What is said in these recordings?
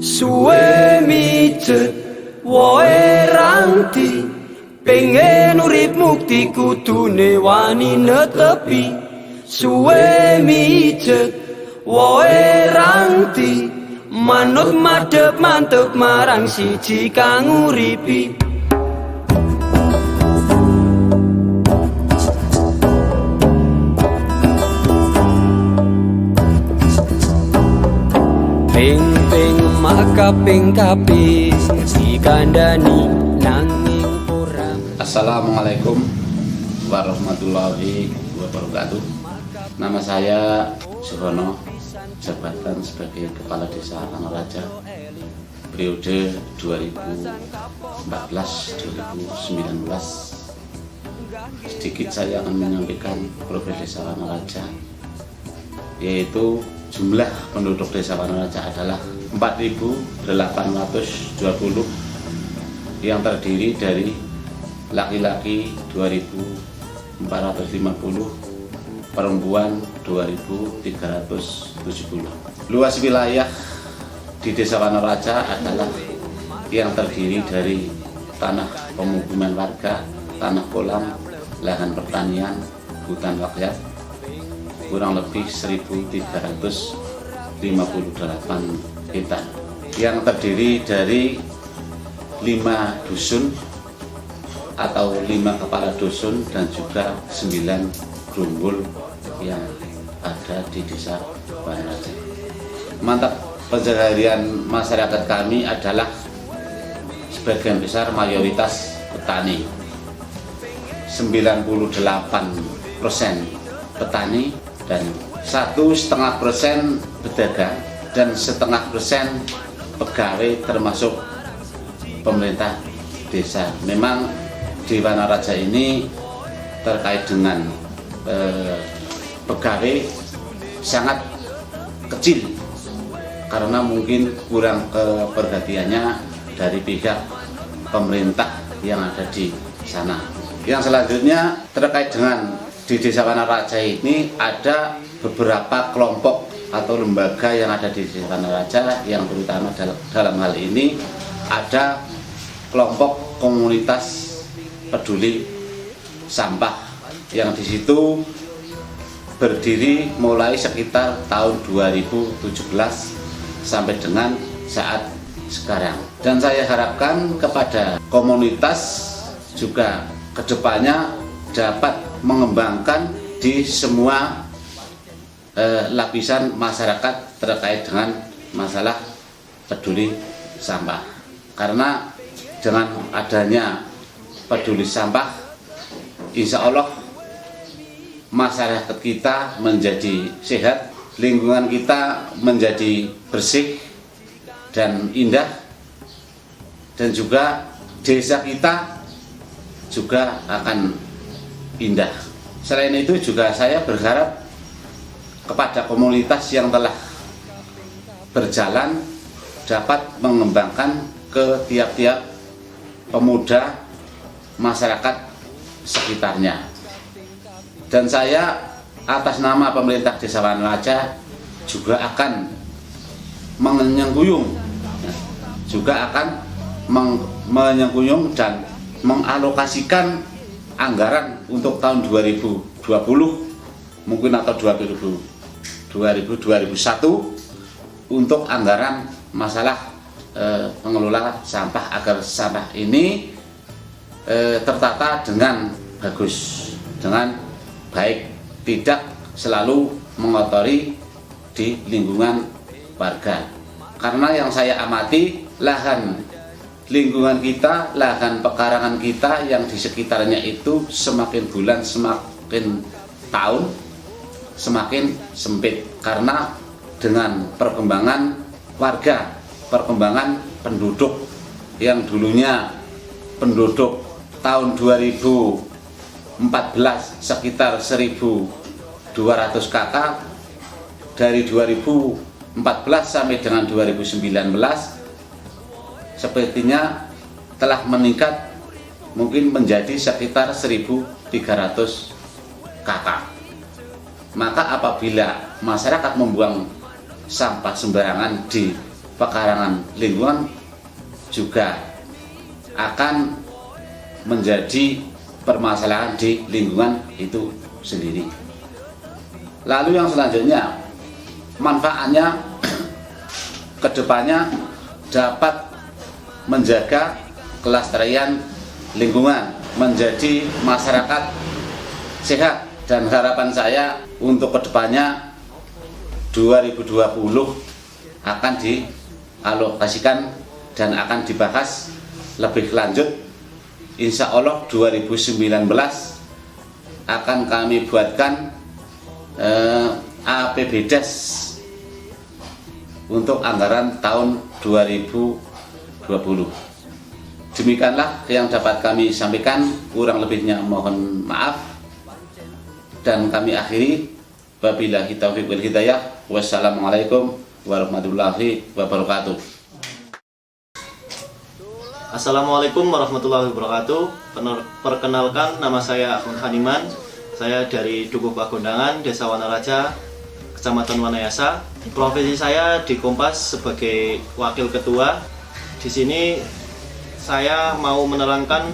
Suwe mijet wae ranti, pengen urip mukti kudune wani netepi. Suwe mijet wae ranti, manut madhep mantep marang siji kang uripi. Ping maka ping kaping dikandani nanging ora. Assalamualaikum warahmatullahi wabarakatuh. Nama saya Suhono, jabatan sebagai Kepala Desa Wanaraja periode 2014-2019. Sedikit saya akan menyampaikan profil Desa Wanaraja, yaitu jumlah penduduk Desa Wanaraja adalah 4.820 yang terdiri dari laki-laki 2.450, perempuan 2.370. Luas wilayah di Desa Wanaraja adalah yang terdiri dari tanah pemukiman warga, tanah kolam, lahan pertanian, hutan rakyat, kurang lebih 1.358 hektar, yang terdiri dari 5 dusun atau 5 kepala dusun dan juga 9 gerumbul yang ada di Desa Wanaraja. Mantap keseharian masyarakat kami adalah sebagian besar mayoritas petani, 98% petani dan 1,5% pedagang dan 0,5% pegawai termasuk pemerintah desa. Memang di Wanaraja ini terkait dengan pegawai sangat kecil karena mungkin kurang keperhatiannya dari pihak pemerintah yang ada di sana. Yang selanjutnya terkait dengan di Desa Wanaraja ini ada beberapa kelompok atau lembaga yang ada di Desa Wanaraja, yang terutama dalam hal ini ada kelompok komunitas peduli sampah yang di situ berdiri mulai sekitar tahun 2017 sampai dengan saat sekarang. Dan saya harapkan kepada komunitas juga kedepannya dapat mengembangkan di semua lapisan masyarakat terkait dengan masalah peduli sampah. Karena dengan adanya peduli sampah, insya Allah masyarakat kita menjadi sehat, lingkungan kita menjadi bersih dan indah, dan juga desa kita juga akan indah. Selain itu juga saya berharap kepada komunitas yang telah berjalan dapat mengembangkan ke tiap-tiap pemuda masyarakat sekitarnya. Dan saya atas nama pemerintah Desa Wanaraja juga akan menyengkuyung dan mengalokasikan anggaran untuk tahun 2020 mungkin atau 2021 untuk anggaran masalah pengelola sampah, agar sampah ini tertata dengan bagus, dengan baik, tidak selalu mengotori di lingkungan warga. Karena yang saya amati, lahan lingkungan kita, lahan pekarangan kita yang di sekitarnya itu semakin bulan, semakin tahun semakin sempit, karena dengan perkembangan warga, perkembangan penduduk yang dulunya penduduk tahun 2014 sekitar 1.200 kakak, dari 2014 sampai dengan 2019 sepertinya telah meningkat mungkin menjadi sekitar 1.300 kakak. Maka apabila masyarakat membuang sampah sembarangan di pekarangan lingkungan juga akan menjadi permasalahan di lingkungan itu sendiri. Lalu yang selanjutnya, manfaatnya kedepannya dapat menjaga kelestarian lingkungan, menjadi masyarakat sehat, dan harapan saya untuk kedepannya 2020 akan dialokasikan dan akan dibahas lebih lanjut. Insya Allah 2019 akan kami buatkan APBDes untuk anggaran tahun 2020. Demikianlah yang dapat kami sampaikan, kurang lebihnya mohon maaf, dan kami akhiri. Wabillahi taufiq wal hidayah. Wassalamualaikum warahmatullahi wabarakatuh. Assalamualaikum warahmatullahi wabarakatuh. Perkenalkan, nama saya Ahmad Haniman. Saya dari Dukuh Pagondangan, Desa Wanaraja, Kecamatan Wanayasa. Profesi saya di Kompas sebagai wakil ketua. Di sini saya mau menerangkan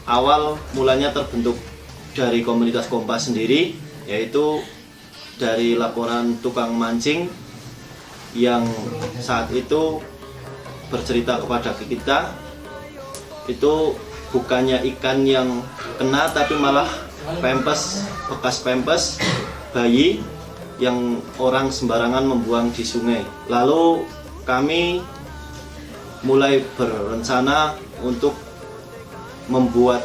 awal mulanya terbentuk dari komunitas Kompas sendiri, yaitu dari laporan tukang mancing yang saat itu bercerita kepada kita, itu bukannya ikan yang kena, tapi malah pempes, bekas pempes bayi yang orang sembarangan membuang di sungai. Lalu kami mulai berencana untuk membuat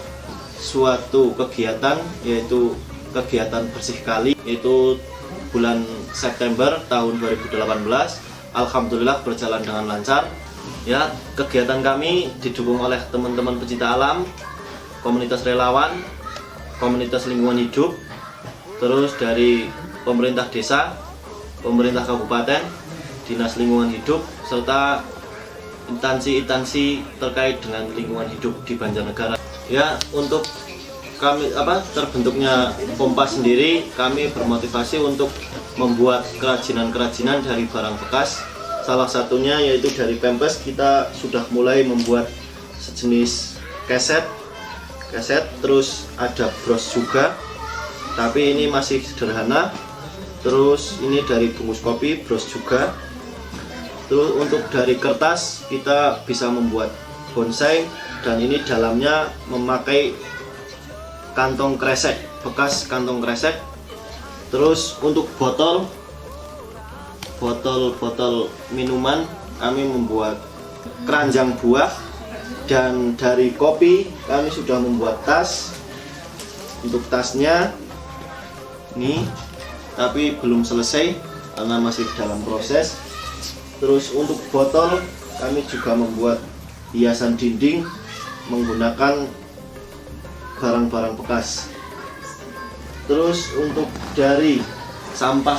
suatu kegiatan, yaitu kegiatan bersih kali, yaitu bulan September tahun 2018. Alhamdulillah berjalan dengan lancar. Ya, kegiatan kami didukung oleh teman-teman pecinta alam, komunitas relawan, komunitas lingkungan hidup, terus dari pemerintah desa, pemerintah kabupaten, dinas lingkungan hidup, serta instansi-instansi terkait dengan lingkungan hidup di Banjarnegara. Ya, untuk kami terbentuknya Kompas sendiri, kami bermotivasi untuk membuat kerajinan-kerajinan dari barang bekas. Salah satunya yaitu dari pempes, kita sudah mulai membuat sejenis keset, terus ada bros juga, tapi ini masih sederhana. Terus ini dari bungkus kopi, bros juga. Terus untuk dari kertas kita bisa membuat bonsai, dan ini dalamnya memakai kantong kresek, bekas kantong kresek. Terus untuk botol minuman kami membuat keranjang buah, dan dari kopi kami sudah membuat tas. Untuk tasnya ini, tapi belum selesai karena masih dalam proses. Terus untuk botol kami juga membuat hiasan dinding menggunakan barang-barang bekas. Terus untuk dari sampah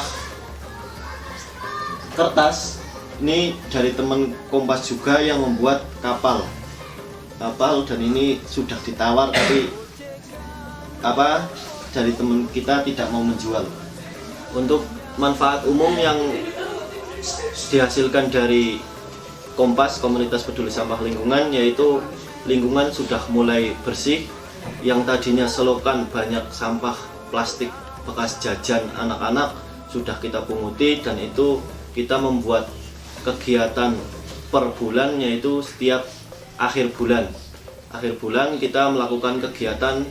kertas, ini dari teman Kompas juga yang membuat kapal, dan ini sudah ditawar, tapi dari teman kita tidak mau menjual. Untuk manfaat umum yang dihasilkan dari Kompas, komunitas peduli sampah lingkungan, yaitu lingkungan sudah mulai bersih. Yang tadinya selokan banyak sampah plastik bekas jajan anak-anak sudah kita punguti, dan itu kita membuat kegiatan per bulan, yaitu setiap akhir bulan kita melakukan kegiatan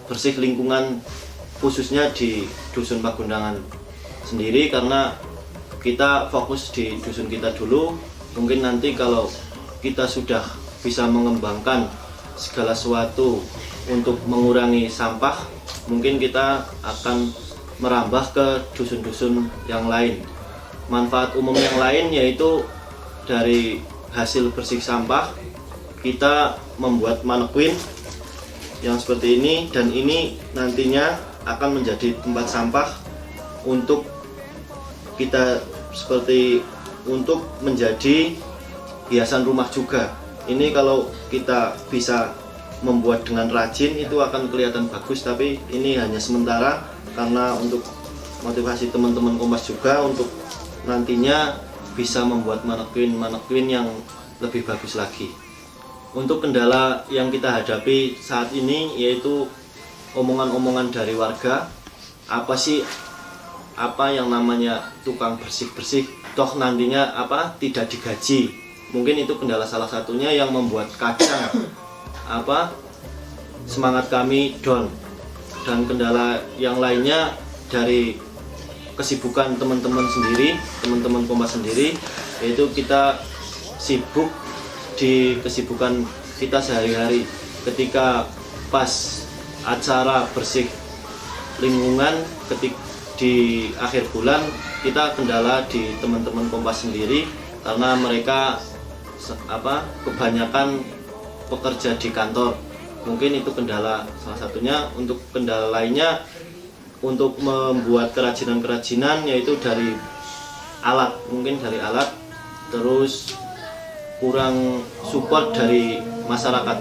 bersih lingkungan, khususnya di Dusun Pagondangan sendiri, karena kita fokus di dusun kita dulu. Mungkin nanti kalau kita sudah bisa mengembangkan segala sesuatu untuk mengurangi sampah, mungkin kita akan merambah ke dusun-dusun yang lain. Manfaat umum yang lain yaitu dari hasil bersih sampah kita membuat manekuin yang seperti ini, dan ini nantinya akan menjadi tempat sampah untuk kita, seperti untuk menjadi hiasan rumah juga. Ini kalau kita bisa membuat dengan rajin itu akan kelihatan bagus, tapi ini hanya sementara karena untuk motivasi teman-teman Kompas juga untuk nantinya bisa membuat manekuin yang lebih bagus lagi. Untuk kendala yang kita hadapi saat ini yaitu omongan-omongan dari warga, apa yang namanya tukang bersih-bersih toh nantinya tidak digaji. Mungkin itu kendala salah satunya yang membuat kadang semangat kami down. Dan kendala yang lainnya dari kesibukan teman-teman Kompas sendiri, yaitu kita sibuk di kesibukan kita sehari-hari. Ketika pas acara bersih lingkungan di akhir bulan, kita kendala di teman-teman Kompas sendiri karena mereka kebanyakan pekerja di kantor. Mungkin itu kendala salah satunya. Untuk kendala lainnya untuk membuat kerajinan-kerajinan yaitu dari alat, terus kurang support dari masyarakat.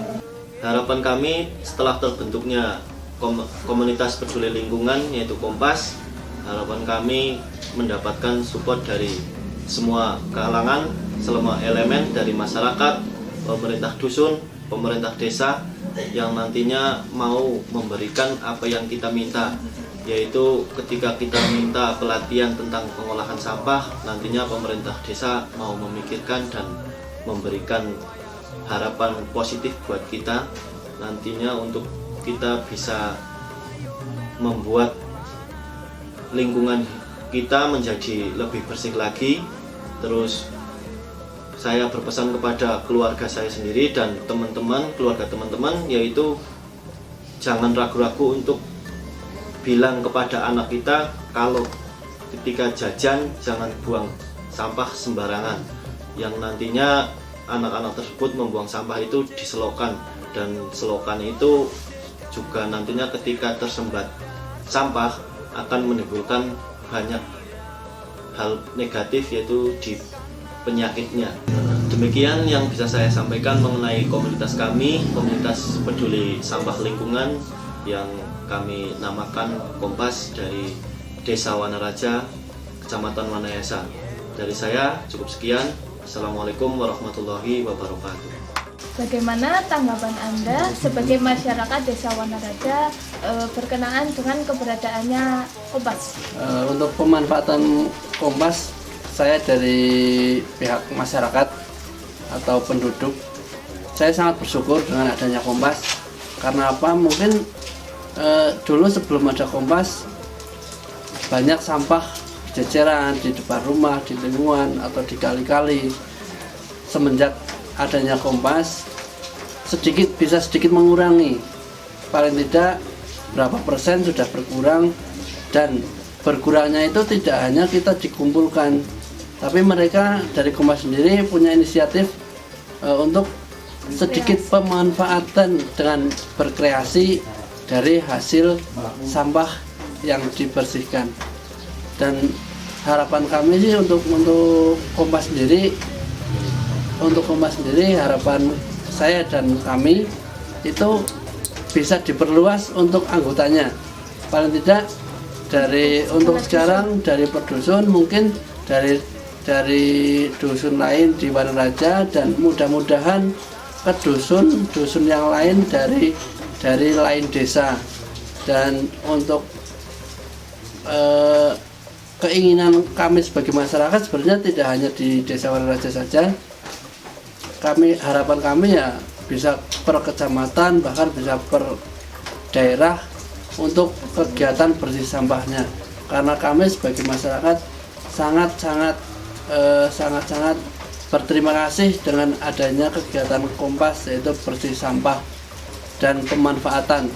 Harapan kami setelah terbentuknya komunitas peduli lingkungan yaitu Kompas, harapan kami mendapatkan support dari semua kalangan, semua elemen dari masyarakat, pemerintah dusun, pemerintah desa yang nantinya mau memberikan apa yang kita minta, yaitu ketika kita minta pelatihan tentang pengolahan sampah, nantinya pemerintah desa mau memikirkan dan memberikan harapan positif buat kita nantinya untuk kita bisa membuat lingkungan kita menjadi lebih bersih lagi. Terus saya berpesan kepada keluarga saya sendiri dan keluarga teman-teman, yaitu jangan ragu-ragu untuk bilang kepada anak kita kalau ketika jajan jangan buang sampah sembarangan, yang nantinya anak-anak tersebut membuang sampah itu di selokan, dan selokan itu juga nantinya ketika tersembat sampah akan menimbulkan banyak hal negatif, yaitu di penyakitnya. Demikian yang bisa saya sampaikan mengenai komunitas kami, komunitas peduli sampah lingkungan yang kami namakan Kompas dari Desa Wanaraja, Kecamatan Wanayasa. Dari saya cukup sekian. Assalamualaikum warahmatullahi wabarakatuh. Bagaimana tanggapan Anda sebagai masyarakat Desa Wanaraja berkenaan dengan keberadaannya Kompas? Untuk pemanfaatan Kompas, saya dari pihak masyarakat atau penduduk, saya sangat bersyukur dengan adanya Kompas. Karena apa? Mungkin dulu sebelum ada Kompas, banyak sampah berceceran di depan rumah, di lingkungan atau di kali-kali. Semenjak adanya Kompas, bisa sedikit mengurangi. Paling tidak berapa persen sudah berkurang, dan berkurangnya itu tidak hanya kita dikumpulkan, tapi mereka dari Kompas sendiri punya inisiatif untuk sedikit pemanfaatan dengan berkreasi dari hasil sampah yang dibersihkan. Dan harapan kami sih untuk Kompas sendiri, harapan saya dan kami itu bisa diperluas untuk anggotanya. Paling tidak untuk sekarang dari per dusun, mungkin dari dusun lain di Wanaraja, dan mudah-mudahan ke dusun yang lain dari lain desa. Dan untuk keinginan kami sebagai masyarakat sebenarnya tidak hanya di Desa Wanaraja saja. Harapan kami ya bisa per kecamatan, bahkan bisa per daerah untuk kegiatan bersih sampahnya. Karena kami sebagai masyarakat sangat berterima kasih dengan adanya kegiatan Kompas, yaitu bersih sampah dan pemanfaatan.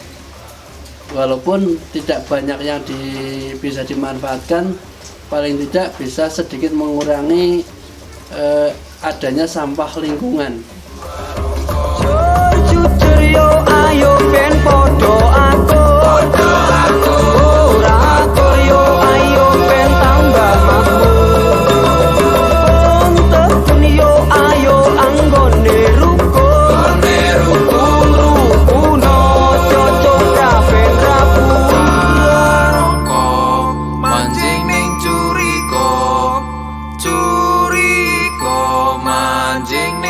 Walaupun tidak banyak yang bisa dimanfaatkan, paling tidak bisa sedikit mengurangi adanya sampah lingkungan. Ayo ben podo aku ora atur yo, ayo ben tambah makmur. Untuk yo ayo anggone rukun no cocok kafen rabu. Mancing ning curi anjing